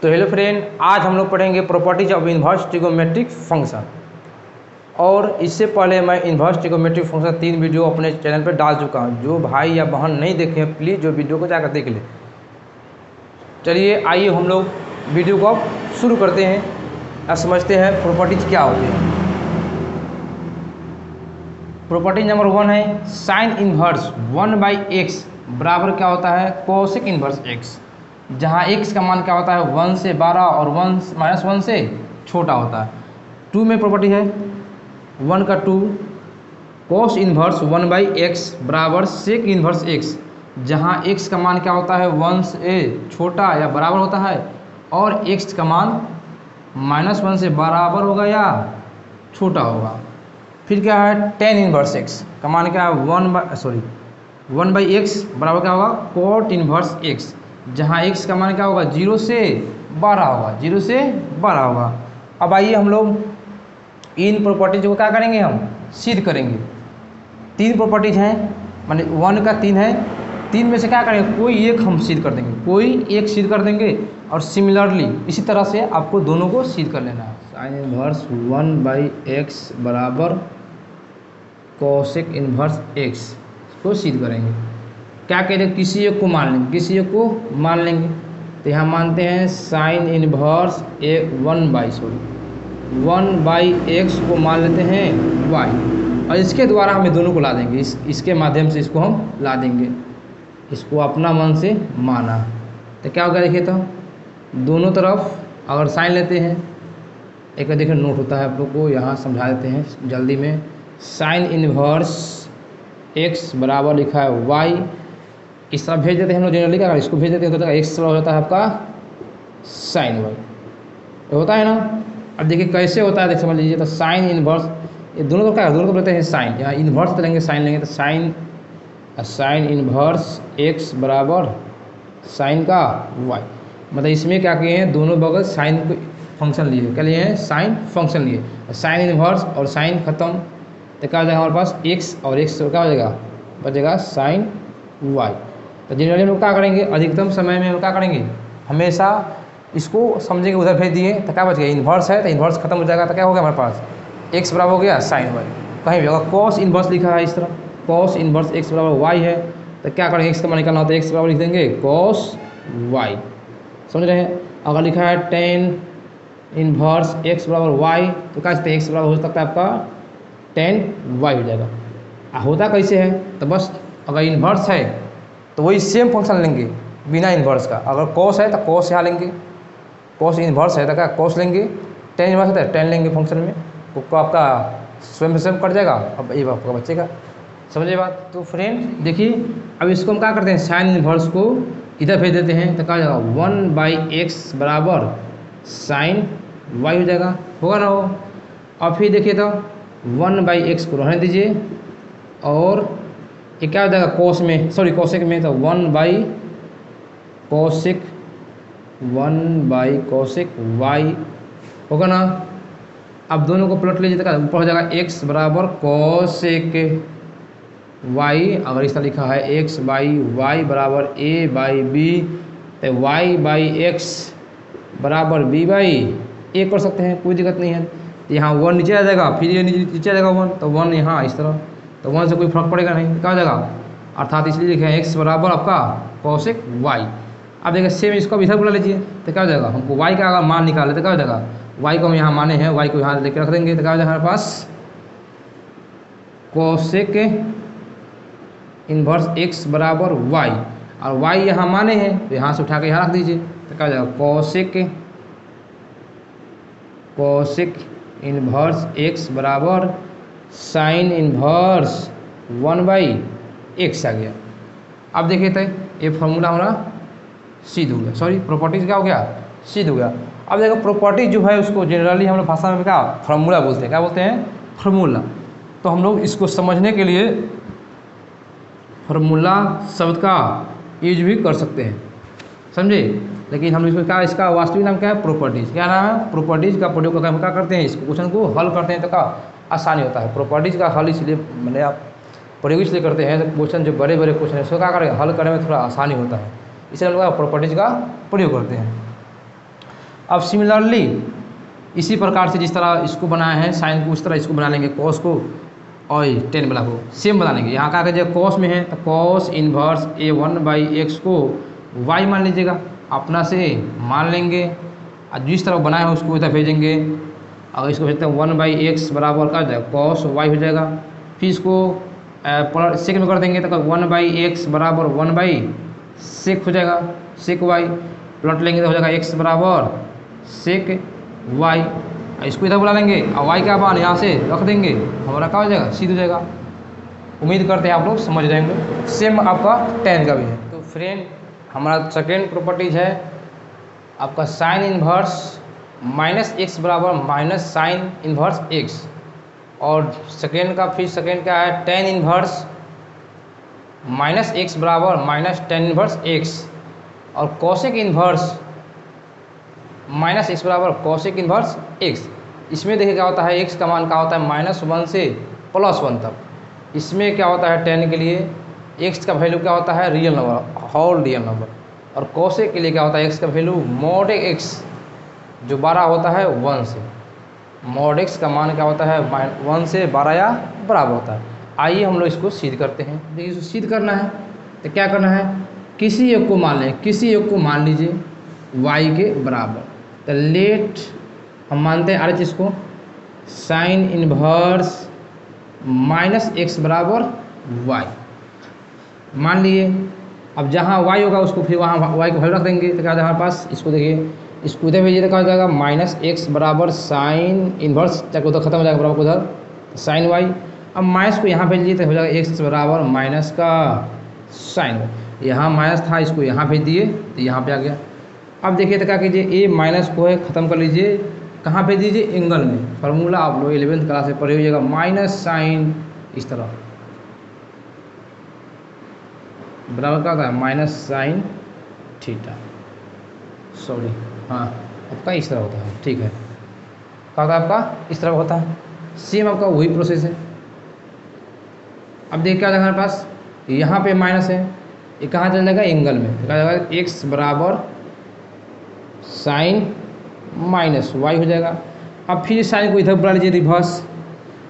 तो hello friend, आज हम लोग पढ़ेंगे properties of inverse trigonometric function. और इससे पहले मैं इन्वर्स ट्रिगोनोमेट्रिक फंक्शन 3 वीडियो अपने चैनल पर डाल चुका हूं। जो भाई या बहन नहीं देखे हैं प्लीज़ जो वीडियो को जाकर देख ले। चलिए आइए हम लोग वीडियो को अब शुरू करते हैं और समझते हैं प्रॉपर्टीज क्या होती है। प्रॉपर्टी नंबर 1 है साइन इन्वर्स 1/x बराबर क्या होता है कोसेक इन्वर्स x, जहाँ x का मान क्या होता है 1 से 12 और 1 से छोटा होता है। 2 में प्रॉपर्टी है 1 का 2 कोस इन्वर्स 1/x बराबर सेक इन्वर्स x, जहाँ x का मान क्या होता है 1 से छोटा या बराबर होता है और x का मान -1 से बराबर होगा या छोटा होगा। फिर क्या है टेन इन्वर्स x का मान क्या है 1/x बराबर क्या होगा कोट इन्वर्स x, जहाँ x का मान क्या होगा 0 से 12 होगा, 0 से 12 होगा। अब आइए हम लोग इन प्रॉपर्टीज को क्या करेंगे, हम सिद्ध करेंगे। 3 प्रॉपर्टीज हैं, माने 1 का 3 है, 3 में से क्या करेंगे कोई एक हम सिद्ध कर देंगे, कोई एक सिद्ध कर देंगे। और सिमिलरली इसी तरह से आपको दोनों को सिद्ध कर लेना है। साइन इन्वर्स 1/x बराबर कोसेक इन्वर्स x को सिद्ध करेंगे। क्या कहते हैं किसी एक को मान लेंगे, किसी एक को मान लेंगे। तो यहाँ मानते हैं साइन इन्वर्स 1/x को मान लेते हैं y, और इसके द्वारा हमें दोनों को ला देंगे, इसके माध्यम से इसको हम ला देंगे, इसको अपना मन से माना। तो क्या होगा देखिए, तो दोनों तरफ अगर साइन लेते हैं, एक देखिए नोट होता है आप लोग को, यहाँ समझा देते हैं जल्दी में। साइन इन्वर्स x बराबर लिखा है y, इस तरह भेज देते हैं हम लोग जनरली, अगर इसको भेज देते हैं तो x हो जाता है आपका साइन y, होता है ना। अब देखिए कैसे होता है, देख समझ लीजिए। तो साइन इन्वर्स, ये दोनों तो क्या है, दोनों तो लेते हैं साइन, यहाँ इन्वर्स तो लेंगे साइन लेंगे, तो साइन इन्वर्स x बराबर साइन का y, मतलब इसमें क्या किए हैं दोनों बगल साइन फंक्शन लिए, क्या लिए हैं साइन फंक्शन लिए। साइन इन्वर्स और साइन खत्म, तो क्या हो जाएगा हमारे पास x और x क्या हो जाएगा बचेगा साइन y। तो जनरली हम लोग क्या करेंगे, अधिकतम समय में हम क्या करेंगे, हमेशा इसको समझेंगे, उधर भेज दिए तो क्या बच गया इन्वर्स है, तो इन्वर्स खत्म हो जाएगा, तो क्या हो गया हमारे पास x बराबर हो गया साइन y। कहीं भी होगा कॉस इन्वर्स लिखा है इस तरह, कॉस इन्वर्स x बराबर y है, तो क्या करेंगे x का मान निकालना होता है, x बराबर लिख देंगे कॉस y, समझ रहे हैं। अगर लिखा है टेन इन्वर्स x बराबर y, तो क्या कहते हैं x बराबर हो सकता है आपका टेन y हो जाएगा। होता कैसे है, तो बस अगर इन्वर्स है तो वही सेम फंक्शन लेंगे बिना इन्वर्स का। अगर कॉस है तो कॉस यहाँ लेंगे, कॉस इन्वर्स है तो क्या कॉस लेंगे, टेन इन्वर्स है तो टेन लेंगे फंक्शन में, तो आपका स्वयं से स्वयं कट जाएगा। अब ये आपका बचेगा, समझिए बात। तो फ्रेंड देखिए, अब इसको हम क्या करते हैं साइन इन्वर्स को इधर भेज देते हैं, तो क्या हो जाएगा 1/x बराबर साइन y हो जाएगा, होगा ना हो। और फिर देखिए तो 1/x को रहने दीजिए, और ये क्या हो जाएगा कोस में, सॉरी कोसेक में, तो 1/कोसेक y होगा ना। अब दोनों को प्लट लीजिए, तो ऊपर हो जाएगा x बराबर कोसेक y, अगर इस तरह लिखा है x/y बराबर a/b, तो y/x बराबर b/a कर सकते हैं, कोई दिक्कत नहीं है। यहाँ 1 नीचे आ जाएगा, फिर ये नीचे आ जाएगा 1, तो 1 यहाँ इस तरह, तो 1 से कोई फर्क पड़ेगा नहीं, क्या हो जाएगा, अर्थात इसलिए लिखे हैं x बराबर आपका कोसेक y। अब देखिए सेम इसको इधर बुला लीजिए, तो क्या हो जाएगा, हमको y का अगर मान निकाले तो क्या हो जाएगा, y को हम यहाँ माने हैं, y को यहाँ लेके रख देंगे, तो क्या हो जाएगा हमारे पास कोसेक इन्वर्स x बराबर y, और y यहाँ माने हैं तो यहाँ से उठा के यहाँ रख दीजिए, तो क्या हो जाएगा कोसेक इन्वर्स x बराबर साइन इन्वर्स 1/x आ गया। अब देखिए तो ये फॉर्मूला हमारा सिद्ध हो गया, सॉरी प्रॉपर्टीज क्या हो गया सिद्ध हो गया। अब देखो प्रॉपर्टीज जो है उसको जनरली हम लोग भाषा में क्या फार्मूला बोलते हैं, क्या बोलते हैं फार्मूला। तो हम लोग इसको समझने के लिए फार्मूला शब्द का यूज भी कर सकते हैं, समझे। लेकिन हम इसको क्या, इसका वास्तविक नाम क्या है प्रॉपर्टीज, क्या नाम है प्रॉपर्टीज का प्रयोग करके हम क्या करते हैं, इस क्वेश्चन को हल करते हैं, तो क्या आसानी होता है। प्रॉपर्टीज का हल इसलिए मैंने आप प्रयोग इसलिए करते हैं, तो क्वेश्चन जो बड़े बड़े क्वेश्चन है उसको क्या करें हल करने में थोड़ा आसानी होता है, इसलिए हम लोग प्रॉपर्टीज का प्रयोग करते हैं। अब सिमिलरली इसी प्रकार से जिस तरह इसको बनाया है साइन को, उस तरह इसको बना लेंगे कॉस को और टेन वाला को सेम बना लेंगे। यहाँ का जब कॉस में है तो कॉस इनवर्स a1/x को y मान लीजिएगा, अपना से मान लेंगे और जिस तरह बनाए हैं उसको इधर भेजेंगे। अगर इसको भेजते हैं 1/x बराबर का जाए कॉस y हो जाएगा। फिर इसको सेक में कर देंगे तो 1/x बराबर 1/sec हो जाएगा, sec y प्लॉट लेंगे तो हो जाएगा x बराबर sec y। इसको इधर बुला लेंगे और y का मान यहाँ से रख देंगे, हमारा क्या हो जाएगा सीध हो जाएगा। उम्मीद करते हैं आप लोग समझ जाएंगे। सेम आपका tan का भी है। तो फ्रेंड हमारा सेकेंड प्रॉपर्टीज है आपका साइन इन्वर्स -x बराबर माइनस साइन इन्वर्स x, और सेकेंड का फिर सेकेंड का है tan इन्वर्स -x बराबर माइनस tan इन्वर्स x, और कोसेक इन्वर्स -x बराबर कोसेक इन्वर्स x। इसमें देखिए क्या होता है x का मान क्या होता है -1 से +1 तक। इसमें क्या होता है tan के लिए x का वैल्यू क्या होता है real number, whole real number, और कोसेक के लिए क्या होता है x का वैल्यू mod x जो 12 होता है 1 से। mod x का मान क्या होता है 1 से 12 या बराबर होता है। आइए हम लोग इसको सिद्ध करते हैं। देखिए इसको सिद्ध करना है तो क्या करना है, किसी एक को मान लें, किसी एक को मान लीजिए y के बराबर। तो लेट हम मानते हैं RHS को साइन इन्वर्स -x बराबर y मान लिए। अब जहाँ y होगा उसको फिर वहाँ y को वैल्यू रख देंगे तो क्या हमारे पास, इसको देखिए इसको उधर भेजिए तो क्या हो जाएगा -x बराबर साइन इन्वर्स, चाहे उधर खत्म हो जाएगा बराबर उधर साइन y। अब माइनस को यहाँ भेज दिए तो हो जाएगा x बराबर माइनस का साइन y। यहाँ माइनस था इसको यहाँ भेज दिए तो यहाँ पे आ गया। अब देखिए तो क्या कीजिए a माइनस को है ख़त्म कर लीजिए, कहाँ भेज दीजिए एंगल में। फार्मूला आप लोग 11th क्लास में पढ़े होइएगा, माइनस साइन इस तरह बराबर क्या होता है माइनस साइन थीटा, सॉरी हाँ आपका इस तरह होता है, ठीक है क्या होता है आपका इस तरह होता है। सेम आपका वही प्रोसेस है। अब देखिए क्या हमारे पास यहाँ पे माइनस है, ये कहाँ चल जाएगा एंगल में, क्या जाएगा x बराबर साइन -y हो जाएगा। अब फिर साइन को इधर बुला लीजिए रिवर्स,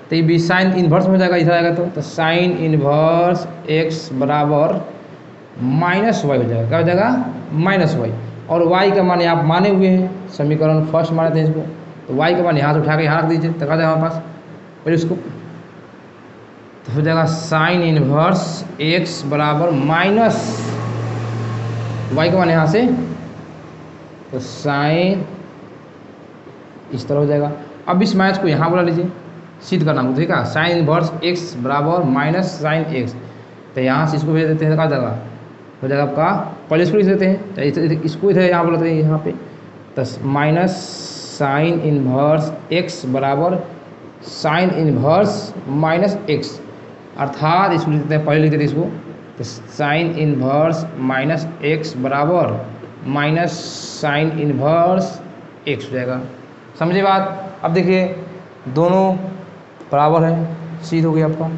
तो ये भी साइन इन्वर्स हो जाएगा, इधर आएगा तो साइन इन्वर्स x बराबर -y हो जाएगा, क्या हो जाएगा -y। और y का मान आप माने हुए हैं, समीकरण फर्स्ट माने थे इसको, तो y का मान यहाँ से उठा के यहाँ रख दीजिए तो क्या जाएगा हमारे पास, फिर इसको तो हो जाएगा साइन इन्वर्स x बराबर -y का मान यहाँ से, तो साइन इस तरह हो जाएगा। अब इस माइनस को यहाँ बुला लीजिए, सिद्ध करना हो ठीक है, साइन इन्वर्स x बराबर माइनस साइन x, तो यहाँ से इसको भेज देते हैं तो क्या जाएगा हो जाएगा आपका, पहले इसको लिख देते हैं तो इसको इधर यहाँ बुलाते हैं यहाँ पे, तो माइनस साइन इन्वर्स x बराबर साइन इन्वर्स -x, अर्थात इसको लिख देते हैं, पहले लिख देते हैं इसको, तो साइन इन्वर्स -x बराबर माइनस साइन इन्वर्स x हो जाएगा। समझे बात। अब देखिए दोनों बराबर है, सीध हो गया आपका।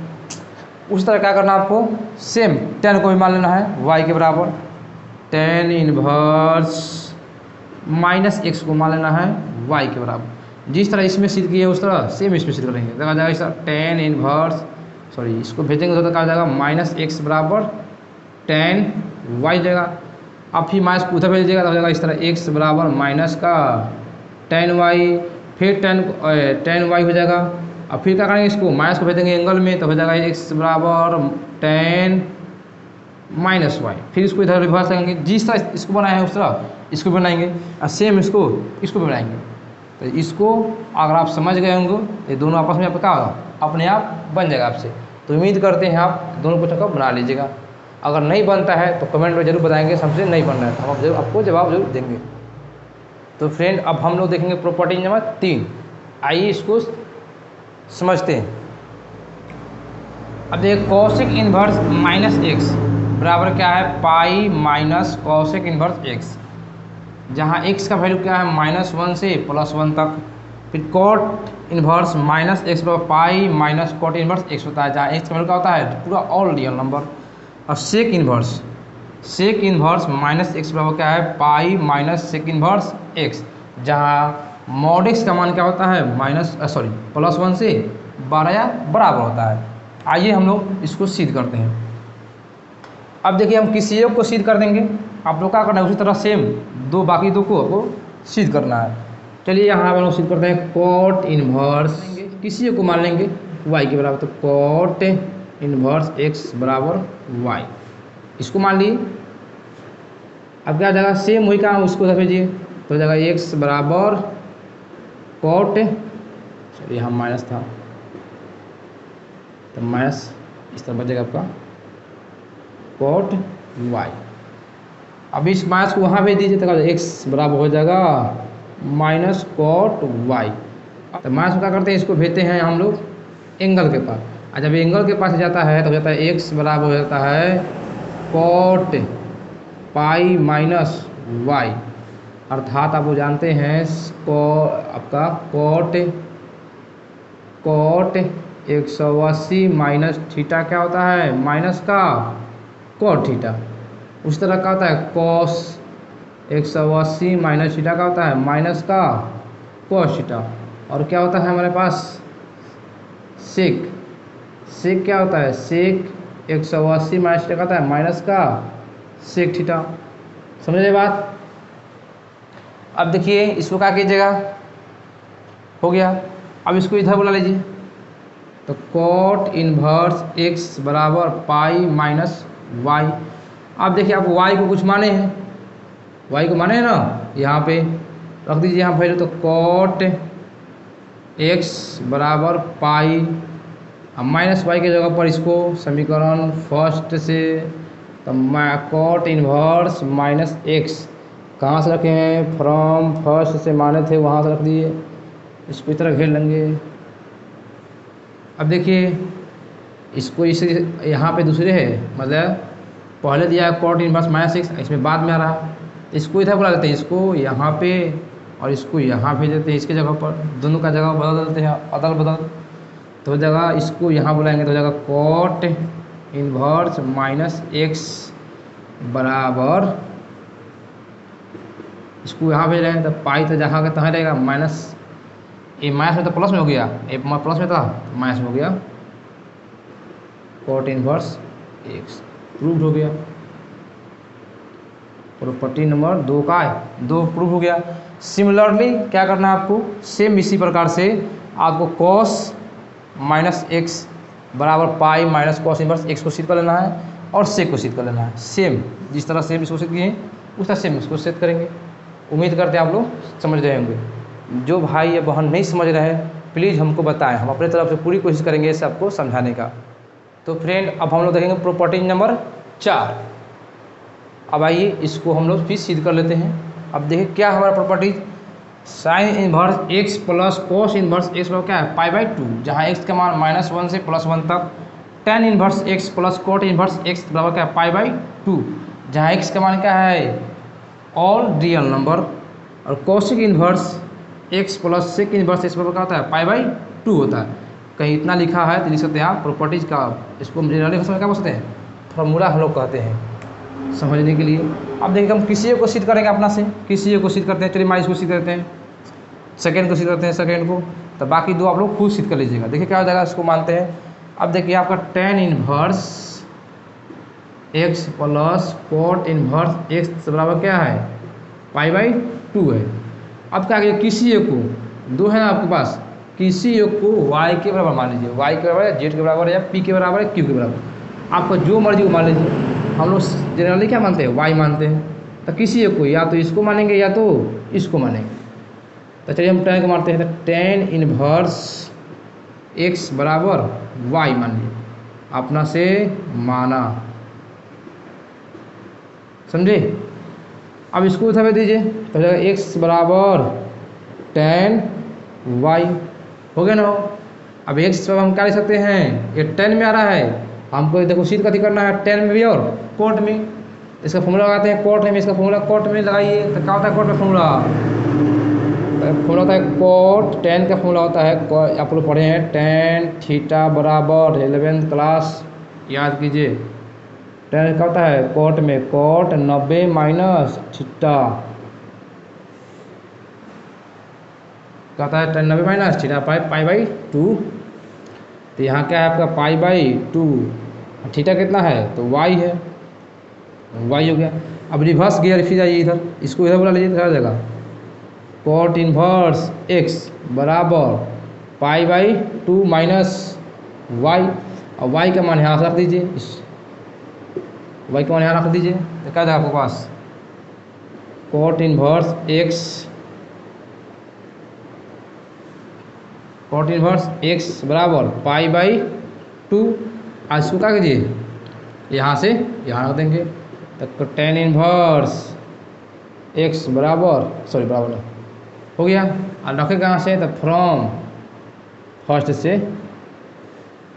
उस तरह क्या करना आपको, सेम tan को भी मान लेना है y के बराबर, tan इन्वर्स -x को मान लेना है y के बराबर। जिस तरह इसमें सिद्ध किए उस तरह सेम इसमें सिद्ध करेंगे, देखा जाएगा इस tan इन्वर्स, सॉरी इसको भेजेंगे तो क्या हो जाएगा -x बराबर tan y जाएगा। अब फिर माइनस को उधर भेज दीजिएगा तो हो जाएगा इस तरह x बराबर माइनस का tan y, फिर tan y हो जाएगा। अब फिर क्या करेंगे, इसको माइनस को भेज देंगे एंगल में तो हो जाएगा x बराबर tan -y, फिर इसको इधर रिवर्स करेंगे, जिस तरह इसको बनाए हैं उस तरह इसको बनाएंगे और सेम इसको भी बनाएंगे। तो इसको अगर आप समझ गए होंगे ये दोनों आपस में आपका क्या होगा अपने आप बन जाएगा आपसे। तो उम्मीद करते हैं आप दोनों क्वेश्चन को बना लीजिएगा। अगर नहीं बनता है तो कमेंट में जरूर बताएंगे, हमसे नहीं बन रहा है तो हम जरूर आपको जवाब जरूर देंगे। तो फ्रेंड अब हम लोग देखेंगे प्रॉपर्टी नंबर 3, आइए इसको समझते हैं। अब देखिए कोसेक इन्वर्स -x बराबर क्या है pi minus cosec inverse x, जहाँ x का वैल्यू क्या है -1 से +1 तक। फिर कोट इन्वर्स -x बराबर pi minus cot inverse x होता है, जहाँ x का वैल्यू क्या होता है पूरा ऑल रियल नंबर। और सेक इन्वर्स -x बराबर क्या है pi minus sec inverse x, जहाँ मॉड x का मान क्या होता है +1 से 12 या बराबर होता है। आइए हम लोग इसको सिद्ध करते हैं। अब देखिए हम किसी एक को सिद्ध कर देंगे, आप लोग क्या करना है उसी तरह सेम बाकी दो को आपको सिद्ध करना है। चलिए यहाँ हम लोग सिद्ध करते हैं कॉट इनवर्स, किसी एक को मान लेंगे y के बराबर, तो कॉट इनवर्स x बराबर y, इसको मान लिए। अब क्या जगह सेम वही काम उसको भेजिए, तो जगह x बराबर कॉट, चलिए यहाँ माइनस था तो माइनस इस तरह बचेगा आपका कॉट y। अब इस माइनस को वहाँ भेज दीजिए तो x बराबर हो जाएगा माइनस कॉट y। तो माइनस को क्या करते हैं, इसको भेजते हैं हम लोग एंगल के पास, और जब एंगल के पास जाता है तो हो जाता है x बराबर हो जाता है कॉट पाई माइनस y, अर्थात आप वो जानते हैं आपका कॉट 180 माइनस थीटा क्या होता है, माइनस का कॉट थीटा। उस तरह का होता है कॉस 180 माइनस थीटा का होता है माइनस का कॉस थीटा। और क्या होता है हमारे पास सेक क्या होता है, सेक 180 माइनस थीटा का होता है माइनस का सेक थीटा। समझ रहे बात। अब देखिए इसको क्या कीजिएगा, हो गया। अब इसको इधर बुला लीजिए, तो कॉट इनवर्स x बराबर पाई माइनस y। अब देखिए आप y को कुछ माने हैं, y को माने हैं ना, यहाँ पे रख दीजिए यहाँ वैल्यू, तो कॉट x बराबर पाई, अब माइनस y की जगह पर इसको समीकरण फर्स्ट से, तो कॉट इनवर्स माइनस x कहाँ से रखे हैं, फ्रॉम फर्स्ट से माने थे वहाँ से रख दिए, इसको इस तरह घेर लेंगे। अब देखिए इसको इसे यहाँ पे दूसरे है, मतलब पहले दिया है कॉट इनवर्स माइनस x, इसमें बाद में आ रहा है, इसको इधर बुला देते हैं, इसको यहाँ पे और इसको यहाँ भेज देते हैं, इसके जगह पर दोनों का जगह बदल देते हैं अदल बदल। तो जगह इसको यहाँ बुलाएंगे तो जगह कॉट इनवर्स माइनस x बराबर, इसको यहाँ भेज रहे हैं तो पाई तो जहाँ का तहाँ रहेगा, माइनस ये माइनस में तो प्लस में हो गया, ये प्लस में था माइनस में हो गया, कॉट इनवर्स x प्रूव हो गया। प्रॉपर्टी नंबर 2 का है 2 प्रूव हो गया। सिमिलरली क्या करना है आपको, सेम इसी प्रकार से आपको कॉस माइनस एक्स बराबर pi minus cos inverse x को सिद्ध कर लेना है और सेक को सिद्ध कर लेना है। सेम जिस तरह सेम इसको सिद्ध किए उस तरह सेम इसको सिद्ध करेंगे। उम्मीद करते हैं आप लोग समझ रहे होंगे। जो भाई या बहन नहीं समझ रहे हैं प्लीज़ हमको बताएं, हम अपने तरफ से पूरी कोशिश करेंगे इसे आपको समझाने का। तो फ्रेंड अब हम लोग देखेंगे प्रॉपर्टी नंबर 4। अब आइए इसको हम लोग फिर सिद्ध कर लेते हैं। अब देखिए क्या हमारा property, sine inverse x plus cos inverse x बराबर क्या है π/2, जहाँ एक्स का मान -1 से +1 तक, ten inverse x plus cot inverse x बराबर क्या है π/2, जहाँ एक्स का मान क्या है ऑल रियल नंबर, और cosec inverse x plus sec inverse x बराबर क्या होता है π/2 होता है। कहीं इतना लिखा है तो लिख सकते हैं आप प्रॉपर्टीज़ का, इसको जनरली भाषा में क्या बोल सकते हैं, फॉर्मूला हम लोग कहते हैं समझने के लिए। अब देखिए हम किसी को सिद्ध करेंगे अपना से, किसी को सिद्ध करते हैं, चलिए माइनस को सिद्ध करते हैं, सेकेंड को सिद्ध करते हैं सेकेंड को, तो बाकी दो आप लोग खुद सिद्ध कर लीजिएगा। देखिए क्या हो जाएगा, इसको मानते हैं। अब देखिए आपका ten inverse x plus cot inverse x बराबर क्या है π/2 है। अब क्या करिए, किसी एक को, दो है ना आपके पास, किसी एक को y के बराबर मान लीजिए, y के बराबर है, z के बराबर है, या p के बराबर है, q के बराबर, आपको जो मर्जी को मान लीजिए। हम लोग जनरली क्या मानते हैं, y मानते हैं, तो किसी एक को या तो इसको मानेंगे या तो इसको मानेंगे। तो चलिए हम टेन को मानते हैं, तो टेन इनवर्स x बराबर y मान लीजिए, अपना से माना, समझे। अब इसको उठा भेज दीजिए, तो x बराबर टेन y हो गया ना। अब x पर हम क्या लिख सकते हैं, ये 10 में आ रहा है, हमको देखो सीध कथी करना है 10 में भी और कोट में, इसका फॉर्मूला लगाते हैं कोट में, इसका फॉर्मूला कोट में लगाइए। तो क्या होता है कोट में फॉर्मूला, होता है कोट 10 का फॉर्मूला होता है, आप लोग पढ़े हैं, टेन थीटा बराबर 11th क्लास याद कीजिए। 10 का होता है कोट में, कोट 90 माइनस थीटा, क्या होता है, 90 माइनस थीटा पाई बाई 2। तो यहाँ क्या है आपका पाई बाई 2, थीटा कितना है तो वाई है, वाई हो गया। अब रिवर्स गियर फिर जाइए इधर, इसको इधर बुला लीजिए हर जगह। कॉट इनवर्स एक्स बराबर पाई बाई 2 माइनस वाई, और वाई का मान यहाँ से रख दीजिए, इस वाई का मान यहाँ रख दीजिए तो क्या जाएगा आपके पास, cot inverse x, cot inverse x बराबर पाई बाई 2। आज इसको क्या कीजिए, यहाँ से यहाँ रख देंगे, तो टेन इनवर्स एक्स बराबर, सॉरी बराबर नहीं हो गया, और रखे कहाँ से, तो फ्रॉम फर्स्ट से।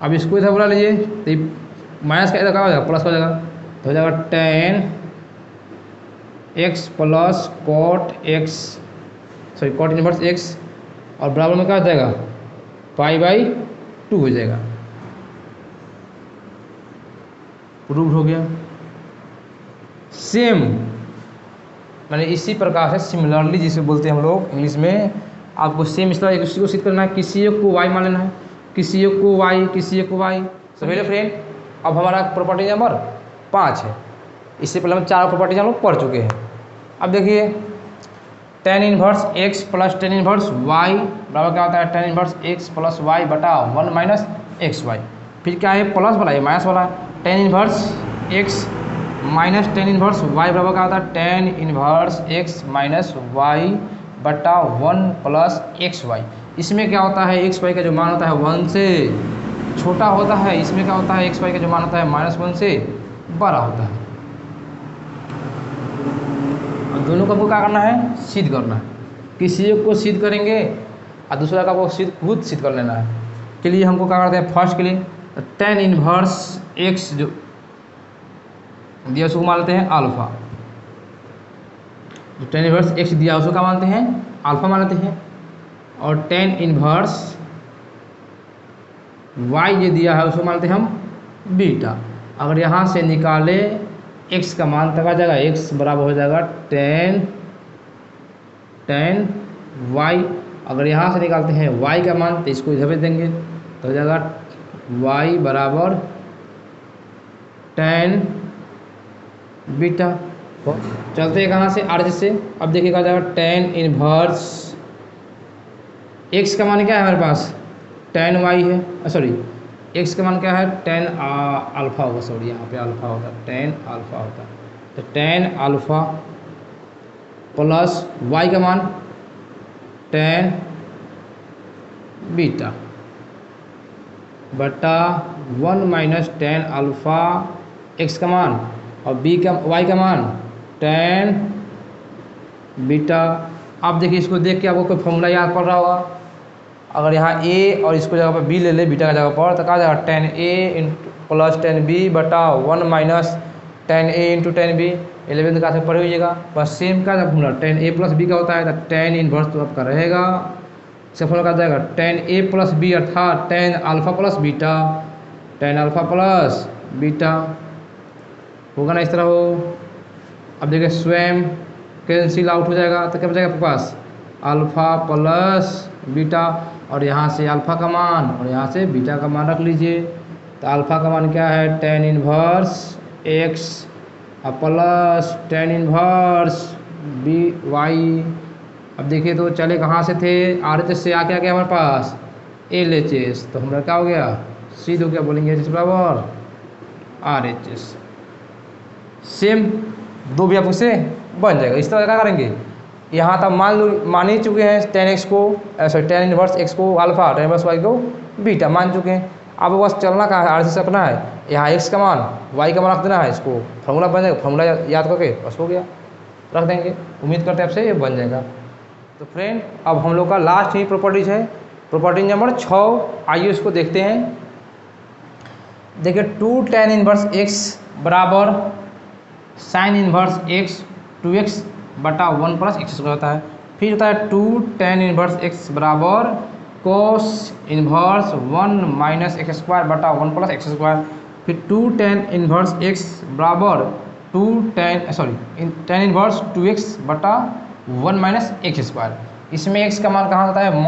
अब इसको इधर बुला लीजिए, तो माइनस का इधर क्या हो जाएगा, प्लस हो जाएगा, तो हो जाएगा tan x plus cot x, sorry cot inverse x, और बराबर में क्या हो जाएगा, पाई बाई 2 हो जाएगा। प्रूव हो गया। सेम मैंने इसी प्रकार से सिमिलरली जिसे बोलते हैं हम लोग इंग्लिश में, आपको सेम इस तरह एक दूसरे को सिद्ध करना है, किसी एक को वाई मान लेना है, किसी एक को वाई, किसी एक को वाई। तो मेरे फ्रेंड अब हमारा प्रॉपर्टी नंबर 5 है। इससे पहले हम 4 प्रॉपर्टीज हम लोग पढ़ चुके हैं। अब देखिए tan inverse x plus tan inverse y बराबर क्या होता है, tan inverse x plus y बटा 1 माइनस एक्स वाई। फिर क्या है, प्लस वाला है माइनस वाला, tan inverse x minus tan inverse y बराबर क्या होता है, tan inverse x minus y बटा 1 प्लस एक्स वाई। इसमें क्या होता है, एक्स वाई का जो मान होता है 1 से छोटा होता है, इसमें क्या होता है, एक्स वाई का जो मान होता है -1 से बड़ा होता है। और दोनों को क्या करना है, सिद्ध करना है। किसी एक को सिद्ध करेंगे और दूसरा का वो खुद सिद्ध कर लेना है। के लिए हमको क्या करते हैं, फर्स्ट के लिए टेन इनवर्स एक्स जो दिया उसको मानते हैं अल्फा, जो टेन इनवर्स एक्स दिया उसको क्या मानते हैं, अल्फा मानते हैं। और टेन इनवर्स वाई जो दिया है उसको मानते हैं हम बीटा। अगर यहाँ से निकाले एक्स का मान तक आ जाएगा, एक्स बराबर हो जाएगा टेन वाई। अगर यहाँ से निकालते हैं वाई का मान तो इसको इधर भेज देंगे, तो हो जाएगा वाई बराबर टेन बीटा। तो चलते हैं कहाँ से, आर से। अब देखिएगा जाएगा टेन इनवर्स एक्स का मान क्या है हमारे पास, टेन वाई है, सॉरी एक्स का मान क्या है, टेन अल्फा होगा, सॉरी यहाँ पे अल्फा होता है, टेन अल्फा होता है। तो टेन अल्फा प्लस वाई का मान टेन बीटा बटा 1 माइनस टेन अल्फा एक्स का मान, और बी का वाई का मान टेन बीटा। अब देखिए इसको देख के आपको कोई फॉर्मूला याद पड़ रहा होगा। अगर यहाँ ए और इसको जगह पर बी ले ले, बीटा का जगह पर, तो कहा जाएगा ten A plus ten B बटा 1 minus ten A into ten B. 11th class में पढ़े होइएगा। बस सेम का formula ten A plus B का होता है, तो टेन इनवर्स तो आपका रहेगा, इसका फॉर्मूला का जाएगा टेन ए प्लस बी अर्थात tan alpha plus beta, tan alpha plus beta होगा ना, इस तरह हो। अब देखिए स्वयं कैंसिल आउट हो जाएगा, तो क्या बचेगा आपके पास, अल्फा प्लस बीटा, और यहाँ से अल्फा का मान और यहाँ से बीटा का मान रख लीजिए। तो अल्फा का मान क्या है, tan inverse x plus tan inverse b y. अब देखिए तो चले कहाँ से थे, आर एच एस से आके आ गया हमारे पास एल एच एस, तो हमारा क्या हो गया, सीधे हो गया, बोलेंगे एच एस बराबर आर एच एस। सेम दो भी आपको से बन जाएगा। इस तरह क्या करेंगे, यहाँ तक मान ही चुके हैं टेन एक्स को, सॉरी टेन इनवर्स एक्स को अल्फा, टेन इनवर्स वाई को बीटा मान चुके हैं। अब बस चलना कहाँ है, आर से अपना है, यहाँ एक्स का मान वाई का मान रख देना है, इसको फॉर्मूला बन जाएगा, फॉर्मूला याद करके बस हो गया, रख देंगे। उम्मीद करते हैं आपसे ये बन जाएगा। तो फ्रेंड अब हम लोग का लास्ट ही प्रॉपर्टीज है, प्रॉपर्टी नंबर 6। आइए उसको देखते हैं। देखिए 2 टेन इनवर्स एक्स बराबर साइन इनवर्स एक्स 2x बटा 1 प्लस एक्स स्क्वायर होता है। फिर होता है 2 टेन इनवर्स एक्स बराबर cos inverse 1 minus x square बटा 1 प्लस एक्स स्क्वायर। फिर 2 टेन इनवर्स एक्स बराबर टेन इनवर्स 2x बटा 1 माइनस एक्स स्क्वायर। इसमें x का मान कहाँ होता है,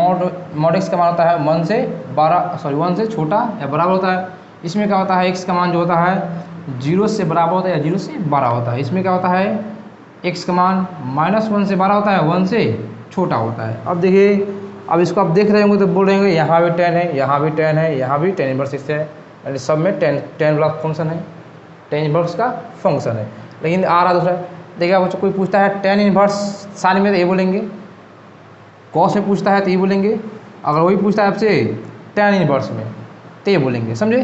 मॉड x का मान होता है 1 से छोटा या बराबर होता है। इसमें क्या होता है, x का मान जो होता है 0 से बराबर होता है या 0 से बड़ा होता है। इसमें क्या होता है, x का मान -1 से बड़ा होता है, 1 से छोटा होता है। अब देखिए, अब इसको आप देख रहे होंगे तो बोल रहे होंगे यहाँ भी 10 है, यहाँ भी 10 है, यहाँ भी tan इनवर्स x है, यानी सब में 10 वाला फंक्शन है, tan इनवर्स का फंक्शन है। लेकिन आ रहा दूसरा, देखिए अब कोई पूछता है tan इनवर्स साइन में तो ये बोलेंगे, कॉस में पूछता है तो ये बोलेंगे, अगर वही पूछता है आपसे tan इनवर्स में तो ये बोलेंगे, समझे।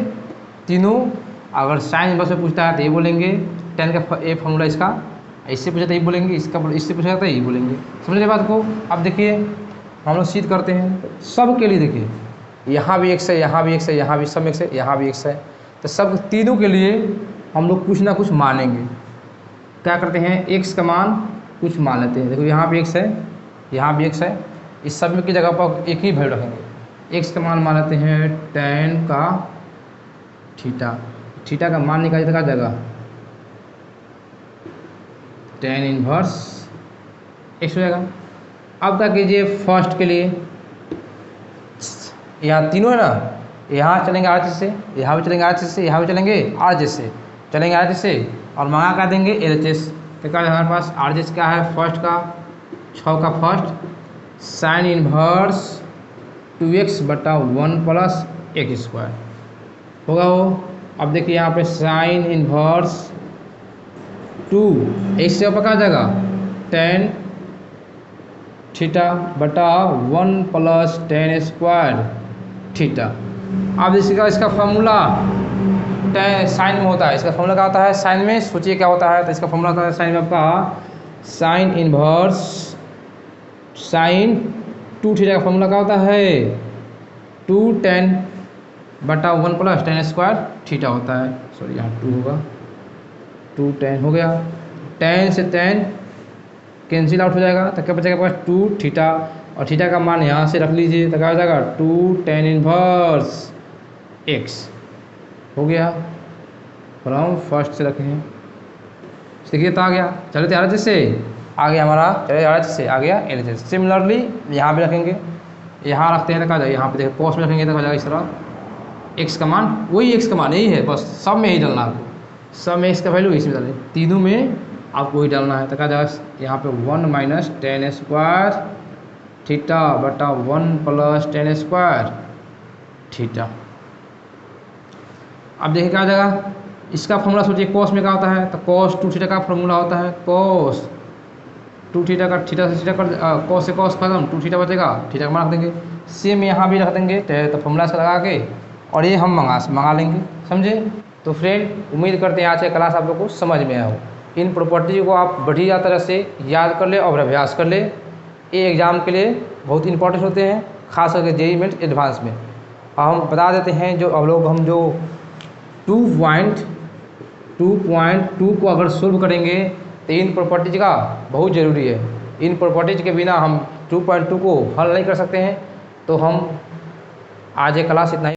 तीनों, अगर साइन इनवर्स में पूछता है तो ये बोलेंगे, tan का ये फॉर्मूला इसका, इससे पूछा तो ये बोलेंगे, इससे पूछा तो ये बोलेंगे, समझे बात को। अब देखिए हम लोग सिद्ध करते हैं सब के लिए। देखिए यहाँ भी x है, यहाँ भी x है, यहाँ भी सब x है, यहाँ भी x है, तो सब तीनों के लिए हम लोग कुछ ना कुछ मानेंगे। क्या करते हैं, x का मान कुछ मान लेते हैं। देखो यहाँ भी x है, यहाँ भी x है, इस सब की जगह पर एक ही वैल्यू रखेंगे। x का मान लेते हैं tan का थीटा का मान निकालिए का जगह tan इनवर्स x हो जाएगा। अब क्या कीजिए, फर्स्ट के लिए यहाँ तीनों है ना, यहाँ चलेंगे RHS से, यहाँ भी चलेंगे RHS से, यहाँ भी चलेंगे RHS से, चलेंगे RHS से और मंगा कर देंगे LHS। तो क्या हमारे पास RHS क्या है, फर्स्ट का 6 का फर्स्ट साइन इनवर्स 2x बटा 1 प्लस x स्क्वायर होगा वो। अब देखिए यहाँ पे साइन इनवर्स 2 x से ऊपर क्या जाएगा tan थीटा बटा 1 प्लस tan स्क्वायर थीटा। अब इसका फॉर्मूला साइन में होता है, इसका फॉर्मूला क्या होता है साइन में, सोचिए क्या होता है। तो इसका फॉर्मूला होता है साइन में आपका साइन इनवर्स साइन 2 थीटा का फॉर्मूला क्या होता है 2 tan बटा 1 प्लस tan स्क्वायर थीटा होता है। सॉरी यहाँ 2 होगा, 2 tan हो गया, tan से tan कैंसिल आउट हो जाएगा, तो क्या बचेगा पास 2 थीटा, और थीटा का मान यहाँ से रख लीजिए तो क्या हो जाएगा 2 tan इनवर्स x हो गया। फ्रॉम फर्स्ट से रखे हैं, देखिए तो आ गया। चले तो RHS से आ गया हमारा, चले RHS से आ गया LHS। सिमिलरली यहाँ भी रखेंगे, यहाँ रखते हैं तो क्या जाएगा, यहाँ पे देखिए कॉस में रखेंगे तो क्या जाएगा इस तरह, x का मान वही x का मान यही है, बस सब में ही डालना है आपको, सब में x का वैल्यू इसमें डालें, तीनों में आपको ही डालना है। तो क्या जाएगा यहाँ पे 1 माइनस tan स्क्वायर थीटा बटा 1 प्लस tan स्क्वायर थीटा। अब देखिए क्या हो जाएगा, इसका फॉर्मूला सोचिए कॉस में क्या होता है, तो कॉस 2 थीटा का फॉर्मूला होता है कॉस 2 थीटा का, थीटा से थीटा कर, कॉस से कॉस खत्म, 2 थीटा बचेगा, थीटा का मान रख देंगे। सेम यहाँ भी रख देंगे तो फॉर्मूला से लगा के, और ये हम मंगा लेंगे, समझे। तो फ्रेंड उम्मीद करते हैं आज की क्लास आप लोग को समझ में आया हो। इन प्रॉपर्टी को आप बढ़िया तरह से याद कर ले और अभ्यास कर ले, ये एग्ज़ाम के लिए बहुत इंपॉर्टेंट होते हैं, खास करके JEE मेंस एडवांस में। हम बता देते हैं जो हम जो 2.2 को अगर सोल्व करेंगे तो इन प्रॉपर्टीज का बहुत ज़रूरी है। इन प्रॉपर्टीज के बिना हम 2.2 को हल नहीं कर सकते हैं। तो हम आज ये क्लास इतना ही